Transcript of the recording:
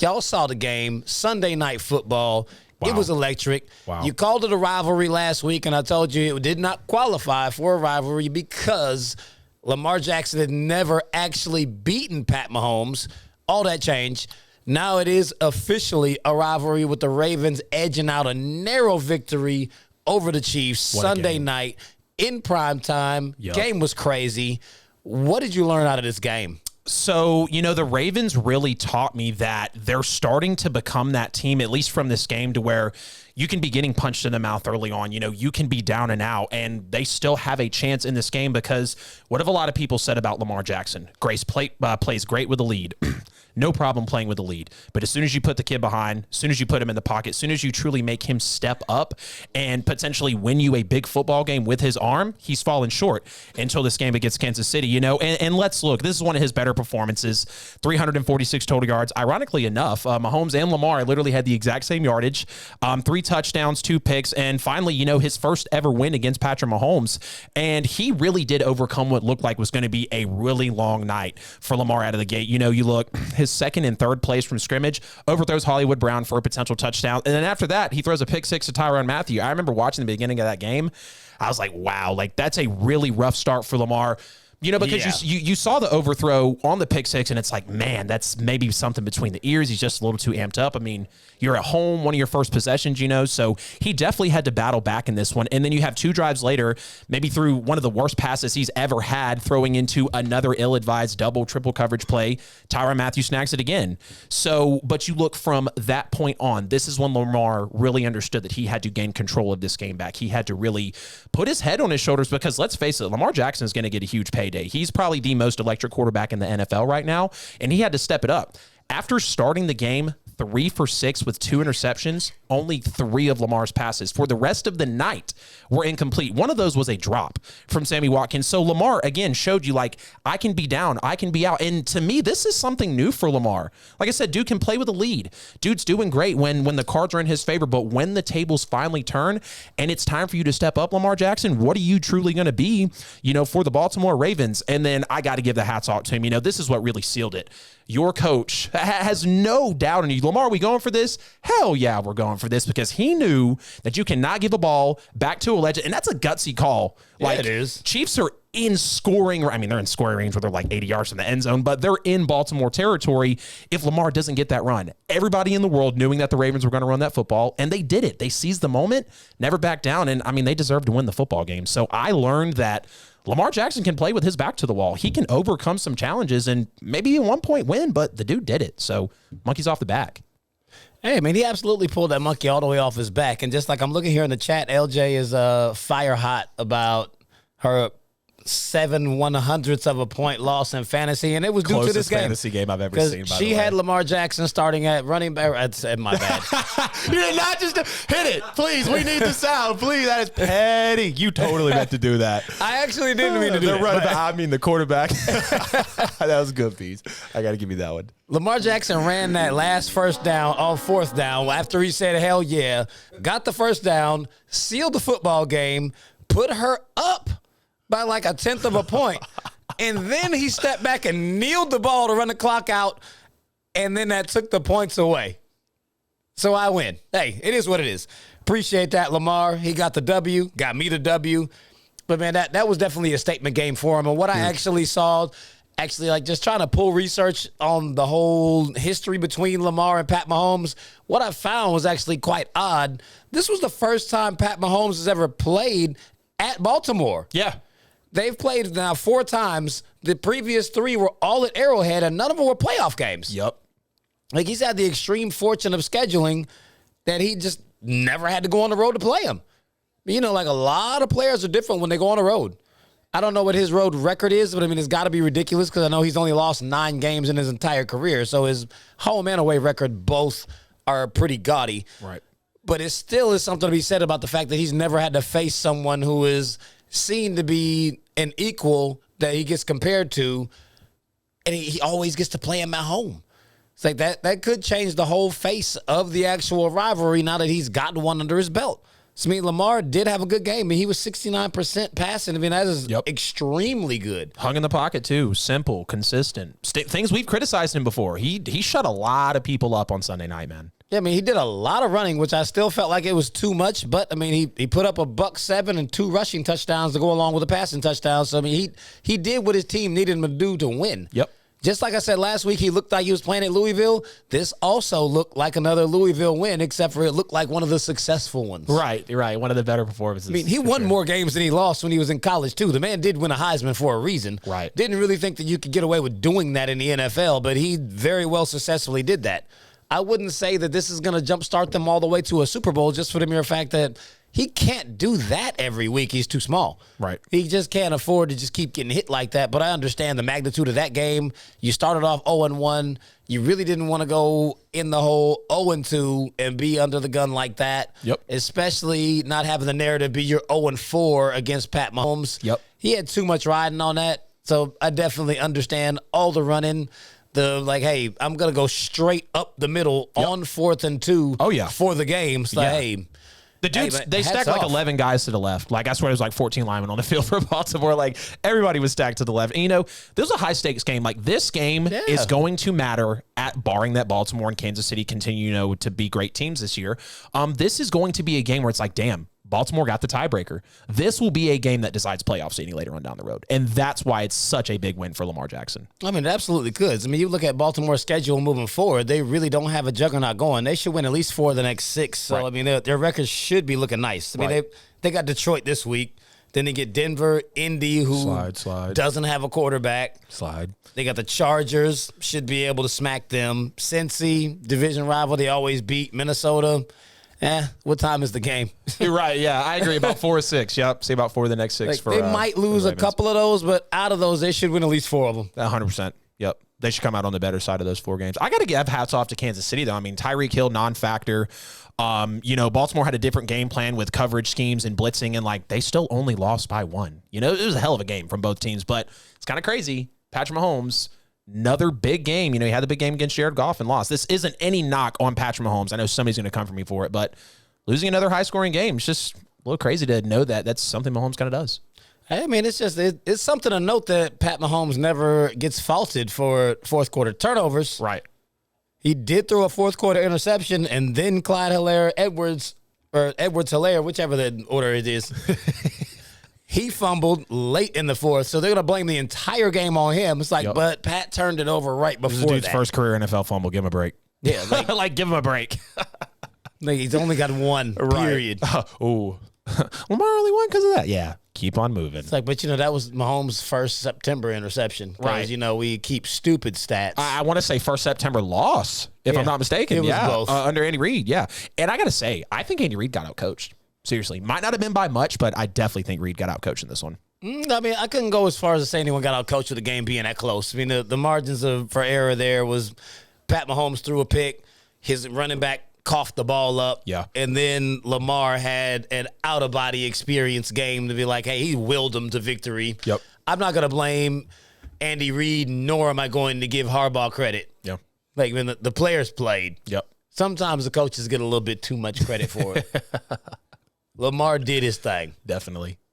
Y'all saw the game, Sunday Night Football. Wow. It was electric. Wow. You called it a rivalry last week, and I told you it did not qualify for a rivalry because Lamar Jackson had never actually beaten Pat Mahomes. All that changed. Now it is officially a rivalry with the Ravens edging out a narrow victory over the Chiefs Sunday night in prime time. Yep. Game was crazy. What did you learn out of this game? So, the Ravens really taught me that they're starting to become that team, at least from this game, to where you can be getting punched in the mouth early on. You can be down and out, and they still have a chance in this game because what have a lot of people said about Lamar Jackson? Grace plays great with the lead. No problem playing with the lead. But as soon as you put the kid behind, as soon as you put him in the pocket, as soon as you truly make him step up and potentially win you a big football game with his arm, he's fallen short until this game against Kansas City, And let's look, this is one of his better performances, 346 total yards. Ironically enough, Mahomes and Lamar literally had the exact same yardage, 3 touchdowns, 2 picks, and finally, his first ever win against Patrick Mahomes. And he really did overcome what looked like was going to be a really long night for Lamar out of the gate. You look, his second and third plays from scrimmage, overthrows Hollywood Brown for a potential touchdown. And then after that, he throws a pick six to Tyrann Mathieu. I remember watching the beginning of that game. I was like, wow, that's a really rough start for Lamar. Because you saw the overthrow on the pick six, and it's like, man, that's maybe something between the ears. He's just a little too amped up. I mean, you're at home, one of your first possessions, so he definitely had to battle back in this one. And then you have 2 drives later, maybe through one of the worst passes he's ever had, throwing into another ill-advised double, triple coverage play. Tyrann Mathieu snags it again. So, but you look from that point on, this is when Lamar really understood that he had to gain control of this game back. He had to really put his head on his shoulders because, let's face it, Lamar Jackson is going to get a huge payday. He's probably the most electric quarterback in the NFL right now, and he had to step it up. After starting the game 3 for 6 with 2 interceptions, only 3 of Lamar's passes for the rest of the night were incomplete. One of those was a drop from Sammy Watkins. So Lamar, again, showed you, I can be down, I can be out. And to me, this is something new for Lamar. Like I said, dude can play with a lead. Dude's doing great when the cards are in his favor. But when the tables finally turn and it's time for you to step up, Lamar Jackson, what are you truly going to be, for the Baltimore Ravens? And then I got to give the hats off to him. This is what really sealed it. Your coach has no doubt in you. Lamar, are we going for this? Hell yeah, we're going for this, because he knew that you cannot give a ball back to a legend. And that's a gutsy call. Yeah, it is. Chiefs are in scoring. I mean, they're in scoring range where they're 80 yards from the end zone, but they're in Baltimore territory if Lamar doesn't get that run. Everybody in the world knowing that the Ravens were going to run that football, and they did it. They seized the moment, never backed down, and, they deserved to win the football game. So I learned that Lamar Jackson can play with his back to the wall. He can overcome some challenges and maybe at one point win, but the dude did it. So monkey's off the back. Hey, man, he absolutely pulled that monkey all the way off his back. And just like I'm looking here in the chat, LJ is fire hot about her 7/100ths of a point loss in fantasy, and it was due to this game. Fantasy game I've ever seen. By she the way, had Lamar Jackson starting at running back. My bad. You did not just hit it, please. We need the sound, please. That is petty. You totally meant to do that. I actually didn't mean to do that. The quarterback. That was a good piece. I got to give you that one. Lamar Jackson ran that last first down on 4th down after he said, hell yeah, got the first down, sealed the football game, put her up by 1/10 of a point. And then he stepped back and kneeled the ball to run the clock out, and then that took the points away. So I win. Hey, it is what it is. Appreciate that, Lamar. He got the W, got me the W. But, man, that was definitely a statement game for him. And what I actually saw, just trying to pull research on the whole history between Lamar and Pat Mahomes, what I found was actually quite odd. This was the first time Pat Mahomes has ever played at Baltimore. Yeah. They've played now 4 times. The previous 3 were all at Arrowhead, and none of them were playoff games. Yep. He's had the extreme fortune of scheduling that he just never had to go on the road to play them. A lot of players are different when they go on the road. I don't know what his road record is, but it's got to be ridiculous because I know he's only lost 9 games in his entire career. So his home and away record both are pretty gaudy. Right. But it still is something to be said about the fact that he's never had to face someone who is seen to be an equal that he gets compared to, and he always gets to play him at home. It's that could change the whole face of the actual rivalry now that he's gotten one under his belt. So, I mean, Lamar did have a good game. I mean, he was 69% passing. I mean, that is Yep. extremely good. Hung in the pocket, too. Simple, consistent. Things we've criticized him before. He shut a lot of people up on Sunday night, man. Yeah, I mean, he did a lot of running, which I still felt like it was too much. But, I mean, he put up a $107 and 2 rushing touchdowns to go along with the passing touchdowns. So, I mean, he did what his team needed him to do to win. Yep. Just like I said last week, he looked like he was playing at Louisville. This also looked like another Louisville win, except for it looked like one of the successful ones. Right. One of the better performances. I mean, he won more games than he lost when he was in college, too. The man did win a Heisman for a reason. Right. Didn't really think that you could get away with doing that in the NFL, but he very well successfully did that. I wouldn't say that this is going to jumpstart them all the way to a Super Bowl just for the mere fact that he can't do that every week. He's too small. Right. He just can't afford to just keep getting hit like that. But I understand the magnitude of that game. You started off 0-1. You really didn't want to go in the whole 0-2 and be under the gun like that. Yep. Especially not having the narrative be you're 0-4 against Pat Mahomes. Yep. He had too much riding on that. So I definitely understand all the running. Hey, I'm going to go straight up the middle on 4th and 2 for the game. So, hey. The dudes, man, they stacked like 11 guys to the left. Like, I swear it was like 14 linemen on the field for Baltimore. Like, everybody was stacked to the left. And, you know, this was a high-stakes game. Like, this game is going to matter barring that Baltimore and Kansas City continue, to be great teams this year. This is going to be a game where it's like, damn, Baltimore got the tiebreaker. This will be a game that decides playoff seeding later on down the road. And that's why it's such a big win for Lamar Jackson. I mean, it absolutely could. I mean, you look at Baltimore's schedule moving forward, they really don't have a juggernaut going. They should win at least 4 of the next 6. So, I mean, their record should be looking nice. I mean, they got Detroit this week. Then they get Denver, Indy, who doesn't have a quarterback. They got the Chargers, should be able to smack them. Cincy, division rival, they always beat. Minnesota. What time is the game? You're right. Yeah, I agree. About 4 or 6. Yep. Say about 4 of the next 6 for they might lose a couple of those, but out of those, they should win at least 4 of them. 100%. Yep. They should come out on the better side of those 4 games. I got to give hats off to Kansas City, though. I mean, Tyreek Hill, non-factor. Baltimore had a different game plan with coverage schemes and blitzing, and, they still only lost by 1. It was a hell of a game from both teams, but it's kind of crazy. Patrick Mahomes, another big game. He had the big game against Jared Goff and lost. This isn't any knock on Patrick Mahomes. I know somebody's going to come for me for it, but losing another high-scoring game, it's just a little crazy to know that that's something Mahomes kind of does. I mean, it's something to note that Pat Mahomes never gets faulted for fourth-quarter turnovers. Right. He did throw a fourth-quarter interception, and then Clyde Edwards-Helaire, whichever the order it is, he fumbled late in the fourth, so they're going to blame the entire game on him. It's like, but Pat turned it over right before that. This is dude's first career NFL fumble. Give him a break. Yeah. Give him a break. He's only got 1, period. Lamar only won because of that. Yeah. Keep on moving. It's like, but that was Mahomes' first September interception. Right. We keep stupid stats. I want to say first September loss, if I'm not mistaken. It was both. Under Andy Reid. Yeah. And I got to say, I think Andy Reid got outcoached. Seriously. Might not have been by much, but I definitely think Reid got outcoached in this one. I mean, I couldn't go as far as to say anyone got outcoached with the game being that close. I mean, the margins for error there was Pat Mahomes threw a pick. His running back coughed the ball up. Yeah. And then Lamar had an out-of-body experience game to be like, hey, he willed them to victory. Yep. I'm not going to blame Andy Reid, nor am I going to give Harbaugh credit. Yep. When the players played. Yep. Sometimes the coaches get a little bit too much credit for it. Lamar did his thing. Definitely.